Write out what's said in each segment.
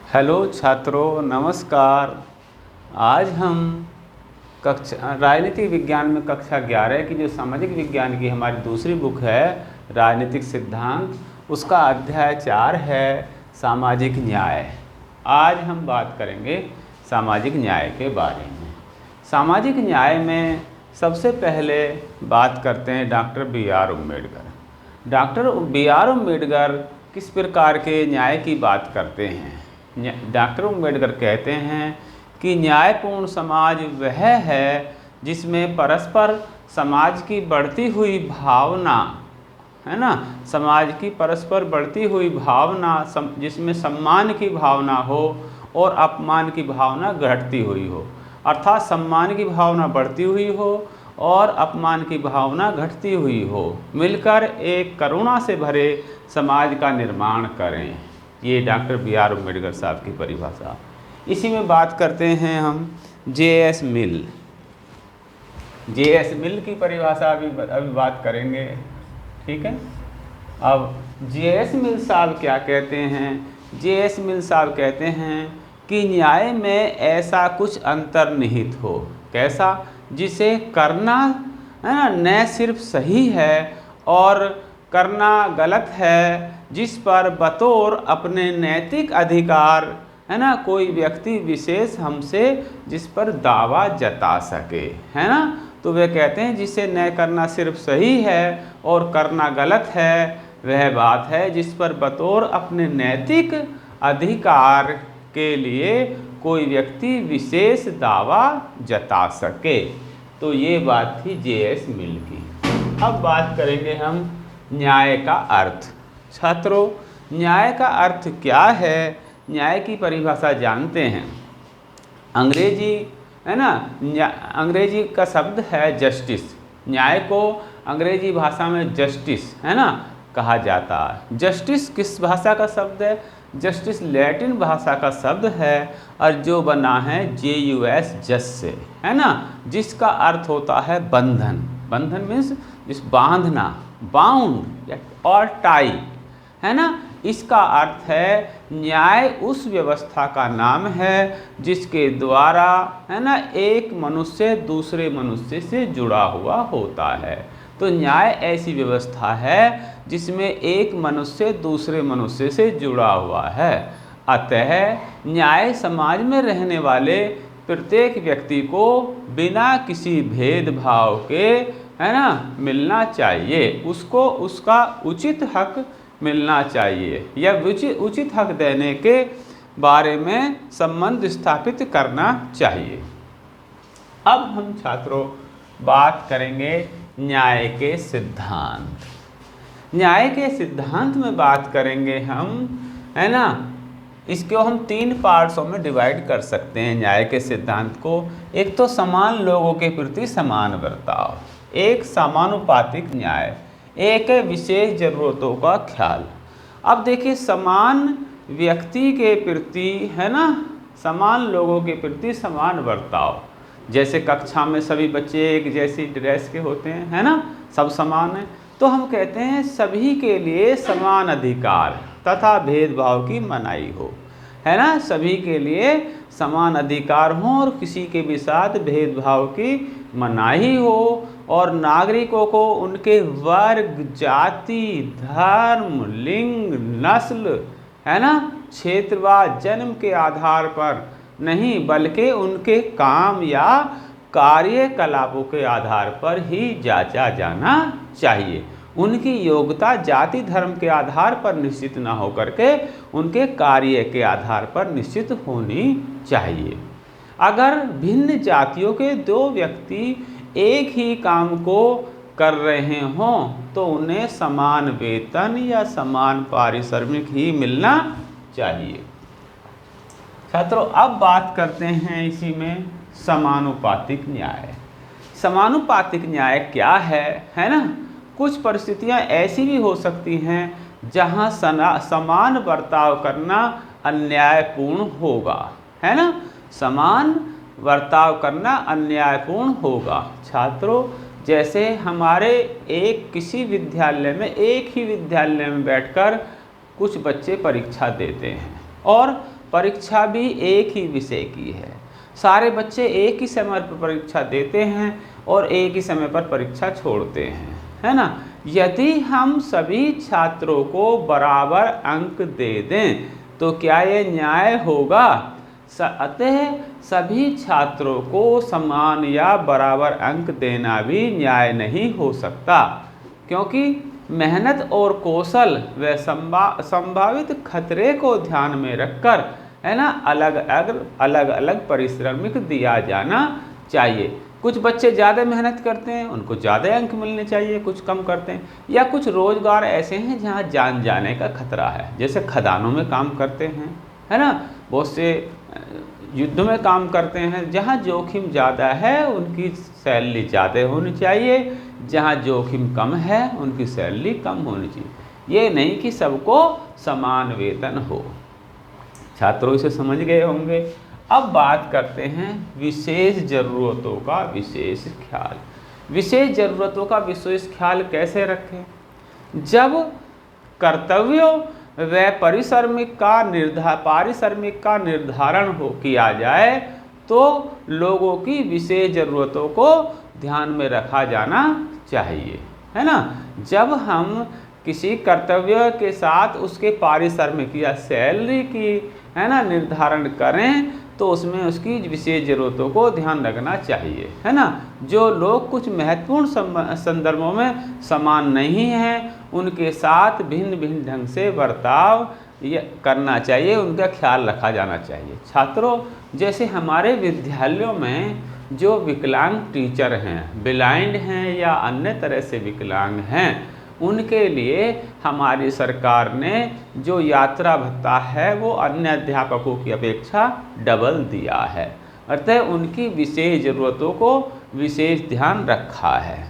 Hello छात्रों, नमस्कार। आज हम राजनीतिक विज्ञान में कक्षा 11 की जो सामाजिक विज्ञान की हमारी दूसरी बुक है राजनीतिक सिद्धांत, उसका अध्याय 4 है सामाजिक न्याय। आज हम बात करेंगे सामाजिक न्याय के बारे में। सामाजिक न्याय में सबसे पहले बात करते हैं doctor B R. Ambedkar. Doctor B R. Ambedkar किस प्रकार के न्याय की बात करते हैं? डॉक्टर अम्बेडकर कहते हैं कि न्यायपूर्ण समाज वह है जिसमें परस्पर समाज की बढ़ती हुई भावना, है ना, समाज की परस्पर बढ़ती हुई भावना, जिसमें सम्मान की भावना हो और अपमान की भावना घटती हुई हो। अर्थात सम्मान की भावना बढ़ती हुई हो और अपमान की भावना घटती हुई हो, मिलकर एक करुणा से भरे समाज का निर्माण करें। ये डॉक्टर बी.आर. अम्बेडकर साहब की परिभाषा। इसी में बात करते हैं हम जे.एस. मिल। जे.एस. मिल की परिभाषा अभी बात करेंगे, ठीक है। अब जे.एस. मिल साहब क्या कहते हैं? जे.एस. मिल साहब कहते हैं कि न्याय में ऐसा कुछ अंतर्निहित हो, कैसा, जिसे करना, है ना, न सिर्फ सही है और करना गलत है, जिस पर बतौर अपने नैतिक अधिकार, है ना, कोई व्यक्ति विशेष हमसे जिस पर दावा जता सके, है ना। तो वे कहते हैं जिसे न करना सिर्फ सही है और करना गलत है, वह बात है जिस पर बतौर अपने नैतिक अधिकार के लिए कोई व्यक्ति विशेष दावा जता सके। तो ये बात थी जे.एस. मिल की। अब बात करेंगे हम न्याय का अर्थ। छात्रों, न्याय का अर्थ क्या है? न्याय की परिभाषा जानते हैं। अंग्रेजी, है ना, अंग्रेजी का शब्द है जस्टिस। न्याय को अंग्रेजी भाषा में जस्टिस, है ना, कहा जाता है। जस्टिस किस भाषा का शब्द है? जस्टिस लैटिन भाषा का शब्द है और जो बना है JUS, जस से, है ना, जिसका अर्थ होता है बंधन। बंधन मीन्स जिस बांधना, बाउंड और टाई, है ना। इसका अर्थ है न्याय उस व्यवस्था का नाम है जिसके द्वारा, है ना, एक मनुष्य दूसरे मनुष्य से जुड़ा हुआ होता है। तो न्याय ऐसी व्यवस्था है जिसमें एक मनुष्य दूसरे मनुष्य से जुड़ा हुआ है। अतः न्याय समाज में रहने वाले प्रत्येक व्यक्ति को बिना किसी भेदभाव के, है ना, मिलना चाहिए। उसको उसका उचित हक मिलना चाहिए या उचित हक देने के बारे में संबंध स्थापित करना चाहिए। अब हम छात्रों बात करेंगे न्याय के सिद्धांत। न्याय के सिद्धांत में बात करेंगे हम, है ना। इसको हम 3 पार्ट्सों में डिवाइड कर सकते हैं न्याय के सिद्धांत को। एक तो समान लोगों के प्रति समान बर्ताव, एक समानुपातिक न्याय, एक है विशेष ज़रूरतों का ख्याल। अब देखिए, समान व्यक्ति के प्रति, है ना, समान लोगों के प्रति समान बर्ताव। जैसे कक्षा में सभी बच्चे एक जैसी ड्रेस के होते हैं, है ना, सब समान हैं, तो हम कहते हैं सभी के लिए समान अधिकार तथा भेदभाव की मनाही हो, है ना। सभी के लिए समान अधिकार हों और किसी के भी साथ भेदभाव की मनाही हो, और नागरिकों को उनके वर्ग, जाति, धर्म, लिंग, नस्ल, है ना, क्षेत्र व जन्म के आधार पर नहीं, बल्कि उनके काम या कार्यकलापों के आधार पर ही जांचा जाना चाहिए। उनकी योग्यता जाति धर्म के आधार पर निश्चित न होकर के उनके कार्य के आधार पर निश्चित होनी चाहिए। अगर भिन्न जातियों के 2 व्यक्ति एक ही काम को कर रहे हों तो उन्हें समान वेतन या समान पारिश्रमिक ही मिलना चाहिए। छात्रों, अब बात करते हैं इसी में समानुपातिक न्याय। समानुपातिक न्याय क्या है ना। कुछ परिस्थितियां ऐसी भी हो सकती हैं जहां समान बर्ताव करना अन्यायपूर्ण होगा, है ना। समान बर्ताव करना अन्यायपूर्ण होगा। छात्रों, जैसे हमारे किसी विद्यालय में, एक ही विद्यालय में बैठकर कुछ बच्चे परीक्षा देते हैं और परीक्षा भी एक ही विषय की है। सारे बच्चे एक ही समय पर परीक्षा देते हैं और एक ही समय पर परीक्षा छोड़ते हैं, है ना। यदि हम सभी छात्रों को बराबर अंक दे दें तो क्या ये न्याय होगा? अतः सभी छात्रों को समान या बराबर अंक देना भी न्याय नहीं हो सकता, क्योंकि मेहनत और कौशल व संभावित खतरे को ध्यान में रखकर, है ना, अलग अलग पारिश्रमिक दिया जाना चाहिए। कुछ बच्चे ज़्यादा मेहनत करते हैं, उनको ज़्यादा अंक मिलने चाहिए, कुछ कम करते हैं। या कुछ रोज़गार ऐसे हैं जहाँ जान जाने का खतरा है, जैसे खदानों में काम करते हैं, है ना, बहुत से युद्ध में काम करते हैं। जहाँ जोखिम ज़्यादा है उनकी सैलरी ज़्यादा होनी चाहिए, जहाँ जोखिम कम है उनकी सैलरी कम होनी चाहिए। ये नहीं कि सबको समान वेतन हो। छात्रों इसे समझ गए होंगे। अब बात करते हैं विशेष ज़रूरतों का विशेष ख्याल। विशेष ज़रूरतों का विशेष ख्याल कैसे रखें? जब कर्तव्यों व पारिश्रमिक का निर्धारण किया जाए तो लोगों की विशेष ज़रूरतों को ध्यान में रखा जाना चाहिए, है ना। जब हम किसी कर्तव्य के साथ उसके पारिश्रमिक या सैलरी की, है ना, निर्धारण करें तो उसमें उसकी विशेष ज़रूरतों को ध्यान रखना चाहिए, है ना। जो लोग कुछ महत्वपूर्ण संदर्भों में समान नहीं हैं उनके साथ भिन्न भिन्न ढंग से बर्ताव करना चाहिए, उनका ख्याल रखा जाना चाहिए। छात्रों, जैसे हमारे विद्यालयों में जो विकलांग टीचर हैं, ब्लाइंड हैं या अन्य तरह से विकलांग हैं, उनके लिए हमारी सरकार ने जो यात्रा भत्ता है वो अन्य अध्यापकों की अपेक्षा डबल दिया है, अतः उनकी विशेष ज़रूरतों को विशेष ध्यान रखा है।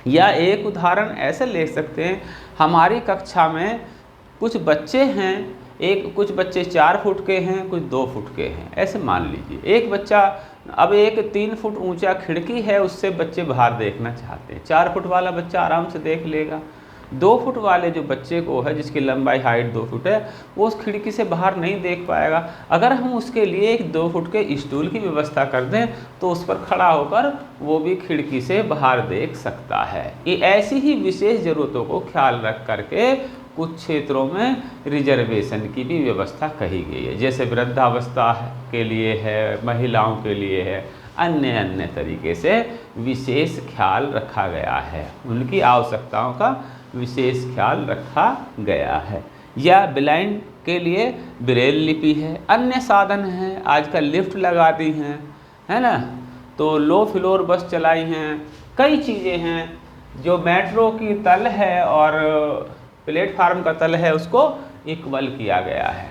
या एक उदाहरण ऐसे ले सकते हैं, हमारी कक्षा में कुछ बच्चे हैं, कुछ बच्चे 4 फुट के हैं, कुछ 2 फुट के हैं, ऐसे मान लीजिए। एक बच्चा, अब एक 3 फुट ऊंचा खिड़की है, उससे बच्चे बाहर देखना चाहते हैं। 4 फुट वाला बच्चा आराम से देख लेगा। 2 फुट वाले जो बच्चे को है, जिसकी लंबाई हाइट 2 फुट है, वो उस खिड़की से बाहर नहीं देख पाएगा। अगर हम उसके लिए एक 2 फुट के स्टूल की व्यवस्था कर दें तो उस पर खड़ा होकर वो भी खिड़की से बाहर देख सकता है। ये ऐसी ही विशेष ज़रूरतों को ख्याल रख करके कुछ क्षेत्रों में रिजर्वेशन की भी व्यवस्था कही गई है, जैसे वृद्धावस्था के लिए है, महिलाओं के लिए है, अन्य तरीके से विशेष ख्याल रखा गया है, उनकी आवश्यकताओं का विशेष ख्याल रखा गया है। या ब्लाइंड के लिए ब्रेल लिपि है, अन्य साधन हैं, आजकल लिफ्ट लगा दी हैं, है ना, तो लो फ्लोर बस चलाई हैं, कई चीज़ें हैं। जो मेट्रो की तल है और प्लेटफार्म का तल है उसको इक्वल किया गया है।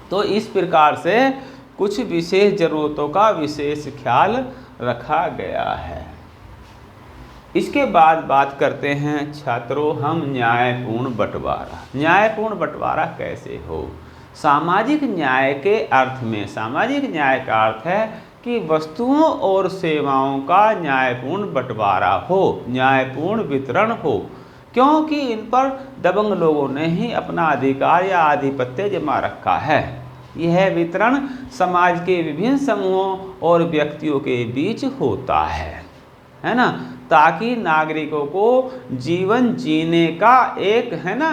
तो इस प्रकार से कुछ विशेष ज़रूरतों का विशेष ख्याल रखा गया है। इसके बाद बात करते हैं छात्रों हम न्यायपूर्ण बंटवारा। न्यायपूर्ण बंटवारा कैसे हो? सामाजिक न्याय के अर्थ में, सामाजिक न्याय का अर्थ है कि वस्तुओं और सेवाओं का न्यायपूर्ण बंटवारा हो, न्यायपूर्ण वितरण हो, क्योंकि इन पर दबंग लोगों ने ही अपना अधिकार या आधिपत्य जमा रखा है। यह वितरण समाज के विभिन्न समूहों और व्यक्तियों के बीच होता है ना, ताकि नागरिकों को जीवन जीने का एक, है ना,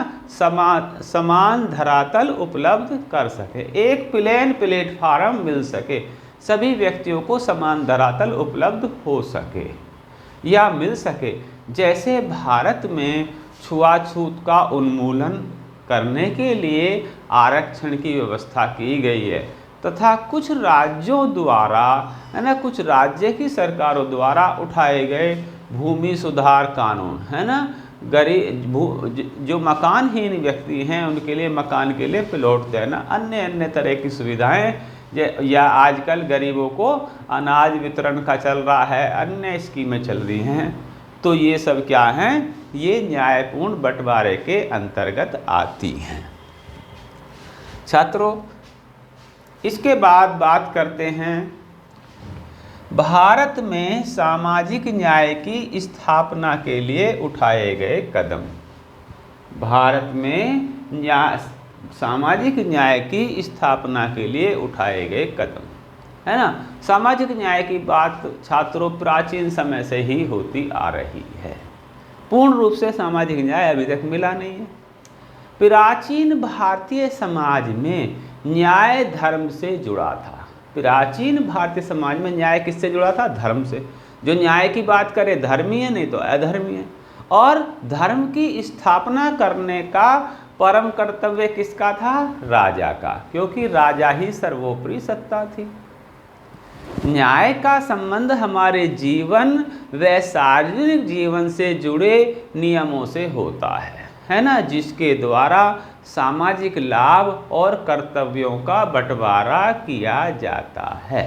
समान धरातल उपलब्ध कर सके, एक प्लेटफार्म मिल सके, सभी व्यक्तियों को समान धरातल उपलब्ध हो सके या मिल सके। जैसे भारत में छुआछूत का उन्मूलन करने के लिए आरक्षण की व्यवस्था की गई है, तथा कुछ राज्यों द्वारा, है ना, कुछ राज्य की सरकारों द्वारा उठाए गए भूमि सुधार कानून, है ना, जो मकानहीन व्यक्ति हैं उनके लिए मकान के लिए प्लॉट देना, अन्य तरह की सुविधाएं, या आजकल गरीबों को अनाज वितरण का चल रहा है, अन्य स्कीमें चल रही हैं, तो ये सब क्या हैं? ये न्यायपूर्ण बंटवारे के अंतर्गत आती हैं। छात्रों, इसके बाद बात करते हैं भारत में सामाजिक न्याय की स्थापना के लिए उठाए गए कदम। भारत में सामाजिक न्याय की स्थापना के लिए उठाए गए कदम, है ना। सामाजिक न्याय की बात छात्रों प्राचीन समय से ही होती आ रही है। पूर्ण रूप से सामाजिक न्याय अभी तक मिला नहीं है। प्राचीन भारतीय समाज में न्याय धर्म से जुड़ा था। प्राचीन भारतीय समाज में न्याय किससे जुड़ा था? धर्म से। जो न्याय की बात करे धर्मी है, नहीं तो अधर्मी है। और धर्म की स्थापना करने का परम कर्तव्य किसका था? राजा का, क्योंकि राजा ही सर्वोपरि सत्ता थी। न्याय का संबंध हमारे जीवन व सार्वजनिक जीवन से जुड़े नियमों से होता है ना, जिसके द्वारा सामाजिक लाभ और कर्तव्यों का बंटवारा किया जाता है।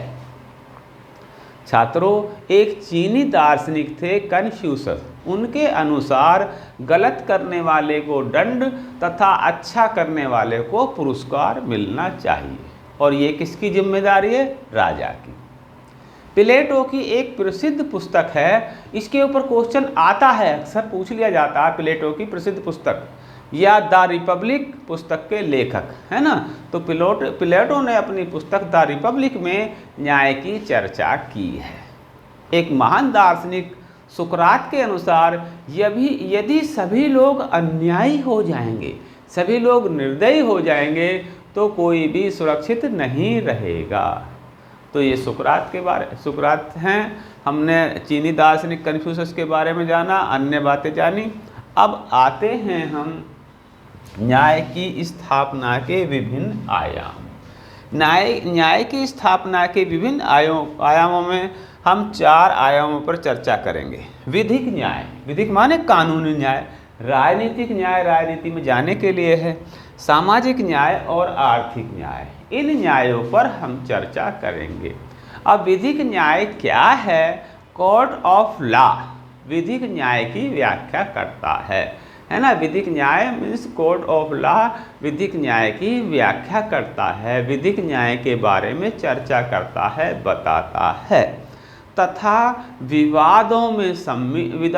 छात्रों, एक चीनी दार्शनिक थे कन्फ्यूशस। उनके अनुसार गलत करने वाले को दंड तथा अच्छा करने वाले को पुरस्कार मिलना चाहिए, और ये किसकी जिम्मेदारी है? राजा की। प्लेटो की एक प्रसिद्ध पुस्तक है, इसके ऊपर क्वेश्चन आता है, अक्सर पूछ लिया जाता है। प्लेटो की प्रसिद्ध पुस्तक या द रिपब्लिक पुस्तक के लेखक, है ना। तो प्लेटो ने अपनी पुस्तक द रिपब्लिक में न्याय की चर्चा की है। एक महान दार्शनिक सुकरात के अनुसार यदि सभी लोग अन्यायी हो जाएंगे, सभी लोग निर्दयी हो जाएंगे, तो कोई भी सुरक्षित नहीं रहेगा। तो ये सुकरात हैं। हमने चीनी दार्शनिक कन्फ्यूशस के बारे में जाना, अन्य बातें जानी। अब आते हैं हम न्याय की स्थापना के विभिन्न आयाम। न्याय की स्थापना के विभिन्न आयामों में हम 4 आयामों पर चर्चा करेंगे। विधिक न्याय, विधिक माने कानूनी न्याय। राजनीतिक न्याय राजनीति में जाने के लिए है। सामाजिक न्याय और आर्थिक न्याय, इन न्यायों पर हम चर्चा करेंगे। अब विधिक न्याय क्या है? कोर्ट ऑफ लॉ विधिक न्याय की व्याख्या करता है ना। विधिक न्याय मीन्स कोर्ट ऑफ लॉ विधिक न्याय की व्याख्या करता है, विधिक न्याय के बारे में चर्चा करता है, बताता है। तथा विवादों में सम्मिलित,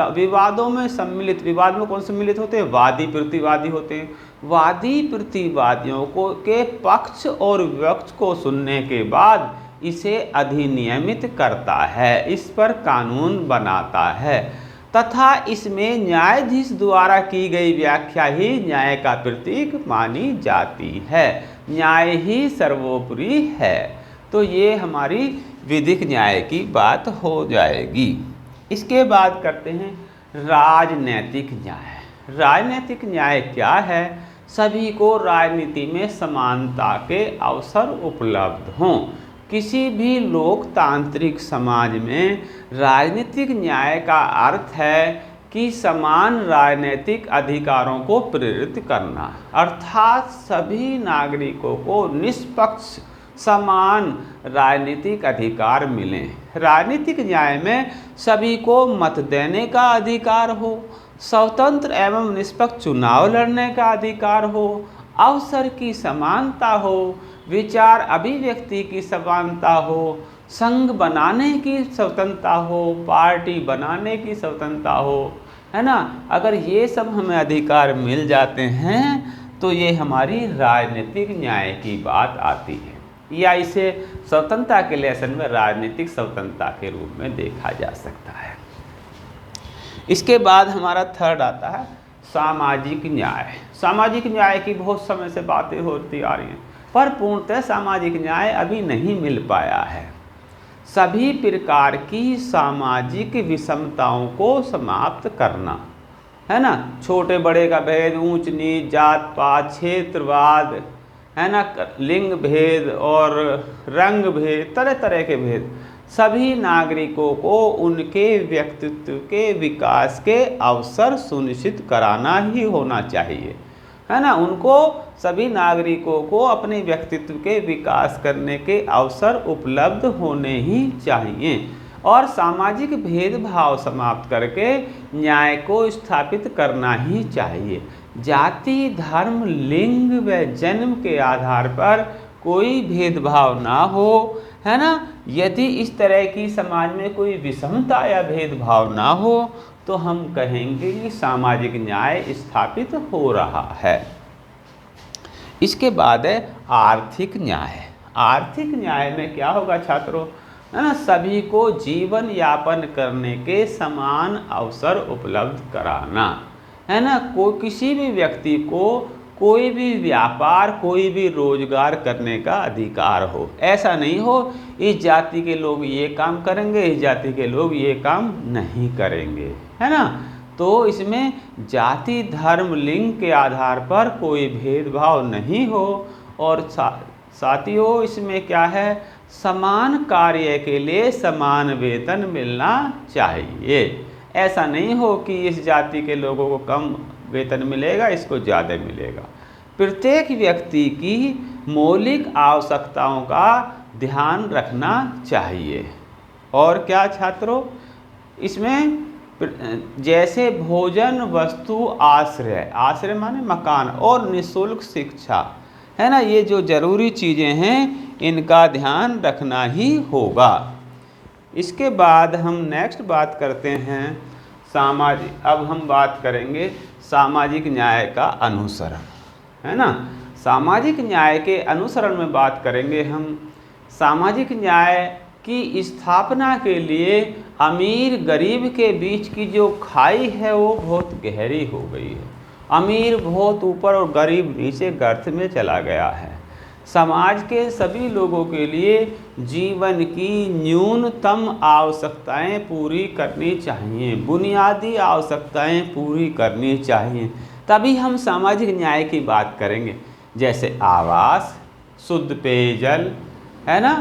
विवाद में कौन सम्मिलित होते हैं? वादी प्रतिवादी होते हैं। वादी प्रतिवादियों के पक्ष और विपक्ष को सुनने के बाद इसे अधिनियमित करता है, इस पर कानून बनाता है। तथा इसमें न्यायाधीश द्वारा की गई व्याख्या ही न्याय का प्रतीक मानी जाती है। न्याय ही सर्वोपरि है। तो ये हमारी विधिक न्याय की बात हो जाएगी। इसके बाद करते हैं राजनैतिक न्याय। राजनैतिक न्याय क्या है? सभी को राजनीति में समानता के अवसर उपलब्ध हों। किसी भी लोकतांत्रिक समाज में राजनीतिक न्याय का अर्थ है कि समान राजनीतिक अधिकारों को प्रेरित करना, अर्थात सभी नागरिकों को निष्पक्ष समान राजनीतिक अधिकार मिलें। राजनीतिक न्याय में सभी को मत देने का अधिकार हो, स्वतंत्र एवं निष्पक्ष चुनाव लड़ने का अधिकार हो, अवसर की समानता हो, विचार अभिव्यक्ति की समानता हो, संघ बनाने की स्वतंत्रता हो, पार्टी बनाने की स्वतंत्रता हो, है ना। अगर ये सब हमें अधिकार मिल जाते हैं तो ये हमारी राजनीतिक न्याय की बात आती है, या इसे स्वतंत्रता के लेसन में राजनीतिक स्वतंत्रता के रूप में देखा जा सकता है। इसके बाद हमारा थर्ड आता है सामाजिक न्याय। सामाजिक न्याय की बहुत समय से बातें होती आ रही हैं, पर पूर्णतः सामाजिक न्याय अभी नहीं मिल पाया है। सभी प्रकार की सामाजिक विषमताओं को समाप्त करना, है ना। छोटे बड़े का भेद, ऊंच नीच, जात पात, क्षेत्रवाद, है ना, लिंग भेद और रंग भेद, तरह तरह के भेद, सभी नागरिकों को उनके व्यक्तित्व के विकास के अवसर सुनिश्चित कराना ही होना चाहिए, है ना। उनको सभी नागरिकों को अपने व्यक्तित्व के विकास करने के अवसर उपलब्ध होने ही चाहिए, और सामाजिक भेदभाव समाप्त करके न्याय को स्थापित करना ही चाहिए। जाति, धर्म, लिंग व जन्म के आधार पर कोई भेदभाव ना हो, है ना। यदि इस तरह की समाज में कोई विषमता या भेदभाव ना हो तो हम कहेंगे कि सामाजिक न्याय स्थापित हो रहा है। इसके बाद है आर्थिक न्याय। आर्थिक न्याय में क्या होगा छात्रों, है ना, सभी को जीवन यापन करने के समान अवसर उपलब्ध कराना, है ना। किसी भी व्यक्ति को कोई भी व्यापार, कोई भी रोजगार करने का अधिकार हो। ऐसा नहीं हो इस जाति के लोग ये काम करेंगे, इस जाति के लोग ये काम नहीं करेंगे, है ना। तो इसमें जाति, धर्म, लिंग के आधार पर कोई भेदभाव नहीं हो। और साथियों इसमें क्या है, समान कार्य के लिए समान वेतन मिलना चाहिए। ऐसा नहीं हो कि इस जाति के लोगों को कम वेतन मिलेगा, इसको ज़्यादा मिलेगा। प्रत्येक व्यक्ति की मौलिक आवश्यकताओं का ध्यान रखना चाहिए। और क्या छात्रों, इसमें जैसे भोजन, वस्तु, आश्रय, आश्रय माने मकान, और निःशुल्क शिक्षा, है ना, ये जो जरूरी चीज़ें हैं इनका ध्यान रखना ही होगा। इसके बाद हम नेक्स्ट बात करते हैं सामाजिक। अब हम बात करेंगे सामाजिक न्याय का अनुसरण, है ना। सामाजिक न्याय के अनुसरण में बात करेंगे हम। सामाजिक न्याय की स्थापना के लिए अमीर गरीब के बीच की जो खाई है वो बहुत गहरी हो गई है। अमीर बहुत ऊपर और गरीब नीचे गर्त में चला गया है। समाज के सभी लोगों के लिए जीवन की न्यूनतम आवश्यकताएं पूरी करनी चाहिए, बुनियादी आवश्यकताएं पूरी करनी चाहिए, तभी हम सामाजिक न्याय की बात करेंगे। जैसे आवास, शुद्ध पेयजल, है ना,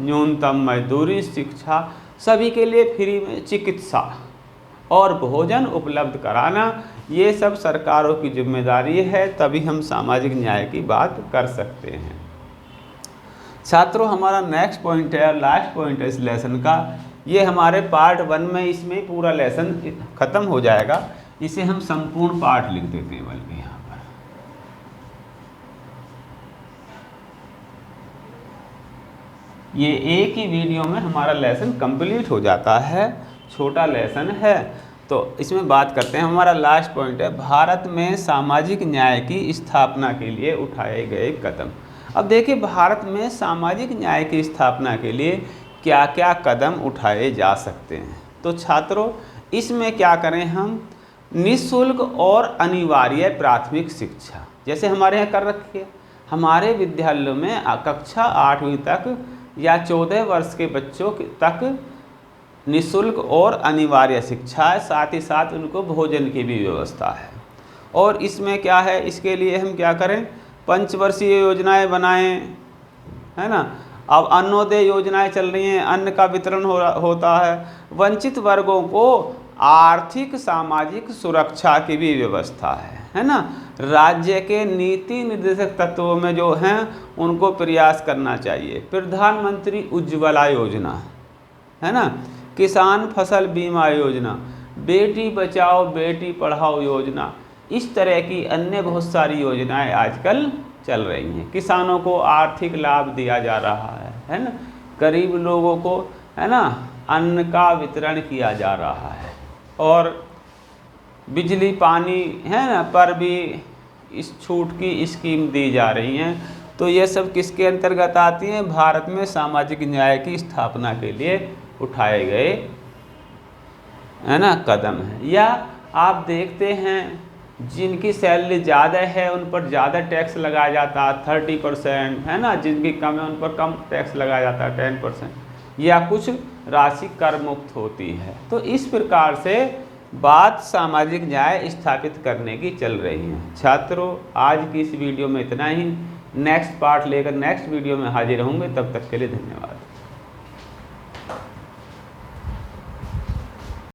न्यूनतम मजदूरी, शिक्षा, सभी के लिए फ्री में चिकित्सा और भोजन उपलब्ध कराना, ये सब सरकारों की जिम्मेदारी है, तभी हम सामाजिक न्याय की बात कर सकते हैं। छात्रों हमारा नेक्स्ट पॉइंट है और लास्ट पॉइंट है इस लेसन का। ये हमारे पार्ट 1 में, इसमें पूरा लेसन खत्म हो जाएगा। इसे हम संपूर्ण पाठ लिख देते हैं बल्कि यहाँ पर। ये एक ही वीडियो में हमारा लेसन कंप्लीट हो जाता है, छोटा लेसन है। तो इसमें बात करते हैं, हमारा लास्ट पॉइंट है भारत में सामाजिक न्याय की स्थापना के लिए उठाए गए कदम। अब देखिए भारत में सामाजिक न्याय की स्थापना के लिए क्या क्या कदम उठाए जा सकते हैं। तो छात्रों इसमें क्या करें हम, निःशुल्क और अनिवार्य प्राथमिक शिक्षा, जैसे हमारे यहाँ कर रखी है। हमारे विद्यालयों में कक्षा 8वीं तक या 14 वर्ष के बच्चों तक निःशुल्क और अनिवार्य शिक्षा है, साथ ही साथ उनको भोजन की भी व्यवस्था है। और इसमें क्या है, इसके लिए हम क्या करें, पंचवर्षीय योजनाएं बनाएं, है ना। अब अन्नोदय योजनाएं चल रही हैं, अन्न का वितरण होता है। वंचित वर्गों को आर्थिक सामाजिक सुरक्षा की भी व्यवस्था है ना। राज्य के नीति निर्देशक तत्वों में जो हैं उनको प्रयास करना चाहिए। प्रधानमंत्री उज्ज्वला योजना, है ना, किसान फसल बीमा योजना, बेटी बचाओ बेटी पढ़ाओ योजना, इस तरह की अन्य बहुत सारी योजनाएं आजकल चल रही हैं। किसानों को आर्थिक लाभ दिया जा रहा है ना। गरीब लोगों को, है ना, अन्न का वितरण किया जा रहा है। और बिजली पानी, है ना, पर भी इस छूट की स्कीम दी जा रही हैं। तो ये सब किसके अंतर्गत आती हैं, भारत में सामाजिक न्याय की स्थापना के लिए उठाए गए, है ना, कदम है। या आप देखते हैं जिनकी सैलरी ज़्यादा है उन पर ज़्यादा टैक्स लगाया जाता है 30%, है ना। जिनकी कम है उन पर कम टैक्स लगाया जाता है 10%, या कुछ राशि कर मुक्त होती है। तो इस प्रकार से बात सामाजिक न्याय स्थापित करने की चल रही है। छात्रों आज की इस वीडियो में इतना ही। नेक्स्ट पार्ट लेकर नेक्स्ट वीडियो में हाजिर होंगे, तब तक के लिए धन्यवाद।